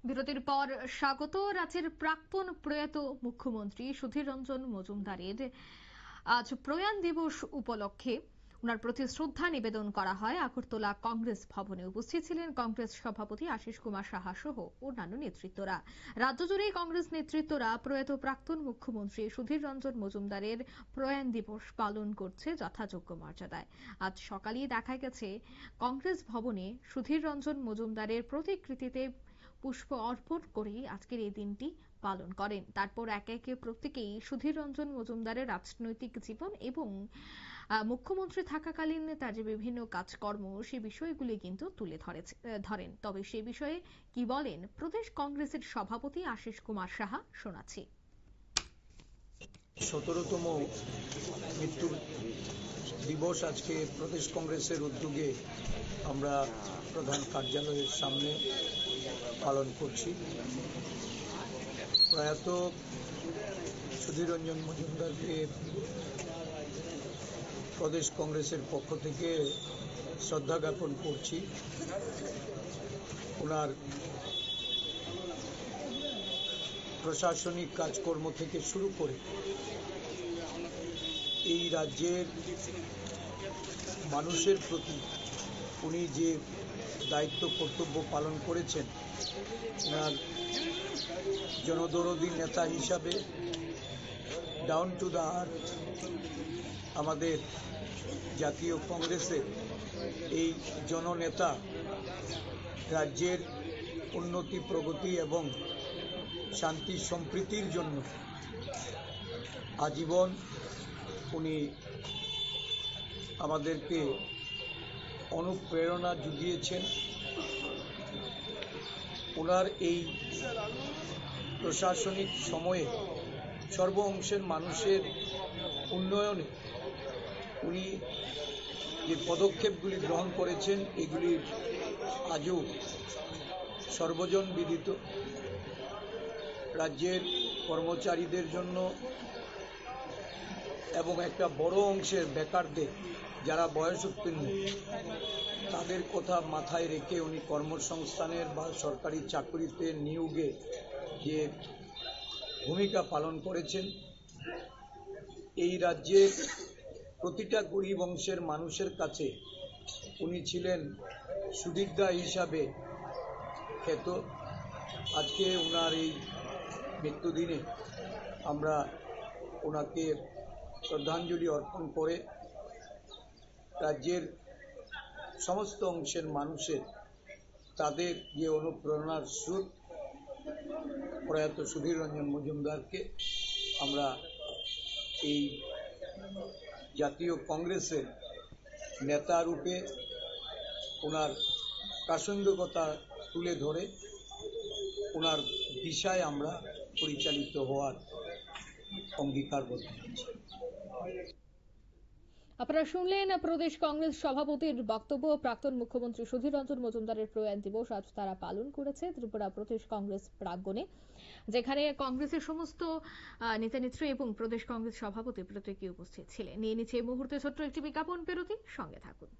বিরতির পর স্বাগত। রাজ্যের প্রাক্তন প্রয়াত মুখ্যমন্ত্রী সুধীর রঞ্জন মজুমদারের আজ প্রয়াণ দিবস উপলক্ষে ওনার প্রতি শ্রদ্ধা নিবেদন করা হয় আগরতলা কংগ্রেস ভবনে। উপস্থিত ছিলেন কংগ্রেস সভাপতি আশিস কুমার সাহা সহ অন্যান্য নেতৃত্বরা। রাজ্য জুড়েই কংগ্রেস নেতৃত্বরা প্রয়াত প্রাক্তন মুখ্যমন্ত্রী সুধীর রঞ্জন মজুমদারের প্রয়াণ দিবস পালন করছে যথাযোগ্য মর্যাদায়। আজ সকালেই দেখা গেছে কংগ্রেস ভবনে সুধীর রঞ্জন মজুমদারের প্রতিকৃতিতে পুষ্প অর্পণ করে আজকের এই দিনটি পালন করেন। তারপর একে একে প্রত্যেকেই সুধীর রঞ্জন মজুমদারের রাজনৈতিক জীবন এবং মুখ্যমন্ত্রী থাকাকালীন তার যে বিভিন্ন কাজকর্ম সে বিষয়গুলি কিন্তু তুলে ধরেন। তবে সে বিষয়ে কি বলেন প্রদেশ কংগ্রেসের সভাপতি আশিস কুমার সাহা, শোনাচ্ছি। 17তম মৃত্যু দিবস আজকে প্রদেশ কংগ্রেসের উদ্যোগে আমরা প্রধান কার্যালয়ের সামনে পালন করছি। প্রয়াত সুধীর রঞ্জন মজুমদারকে প্রদেশ কংগ্রেসের পক্ষ থেকে শ্রদ্ধা জ্ঞাপন করছি। ওনার প্রশাসনিক কাজকর্ম থেকে শুরু করে এই রাজ্যের মানুষের প্রতি উনি যে দায়িত্ব কর্তব্য পালন করেছেন, ওনার জনদরদী নেতা হিসাবে ডাউন টু দ্য আর্থ আমাদের জাতীয় কংগ্রেসের এই জননেতা রাজ্যের উন্নতি প্রগতি এবং শান্তি সম্প্রীতির জন্য আজীবন উনি আমাদেরকে অনুপ্রেরণা জুগিয়েছেন। ওনার এই প্রশাসনিক সময়ে সর্ব অংশের মানুষের উন্নয়নে উনি যে পদক্ষেপগুলি গ্রহণ করেছেন এগুলি আজও সর্বজন বিদিত। রাজ্যের কর্মচারীদের জন্য এবং একটা বড় অংশের বেকারদের যারা বয়সোত্তীর্ণ তাদের কথা মাথায় রেখে উনি কর্মসংস্থানের বা সরকারি চাকরিতে নিয়োগে যে ভূমিকা পালন করেছেন, এই রাজ্যের প্রতিটা গরিব অংশের মানুষের কাছে উনি ছিলেন সুবিধা হিসাবে খ্যাত। আজকে ওনার এই মৃত্যুদিনে আমরা ওনাকে শ্রদ্ধাঞ্জলি অর্পণ করে রাজ্যের সমস্ত অংশের মানুষের তাদের যে অনুপ্রেরণার স্রোত প্রয়াত সুধীর রঞ্জন মজুমদারকে আমরা এই জাতীয় কংগ্রেসের নেতা রূপে ওনার প্রাসঙ্গিকতা তুলে ধরে ওনার দিশায় আমরা পরিচালিত হওয়ার অঙ্গীকারবদ্ধ হয়েছি। আপনারা শুনলেন প্রদেশ কংগ্রেস সভাপতির বক্তব্য। প্রাক্তন মুখ্যমন্ত্রী সুধীর রঞ্জন মজুমদারের প্রয়াণ দিবস আজ তারা পালন করেছে ত্রিপুরা প্রদেশ কংগ্রেস প্রাঙ্গণে, যেখানে কংগ্রেসের সমস্ত নেতানেত্রী এবং প্রদেশ কংগ্রেস সভাপতি প্রত্যেকে উপস্থিত ছিলেন। নিয়ে নিচ্ছে এই মুহূর্তে ছোট্ট একটি বিজ্ঞাপন বিরতি, সঙ্গে থাকুন।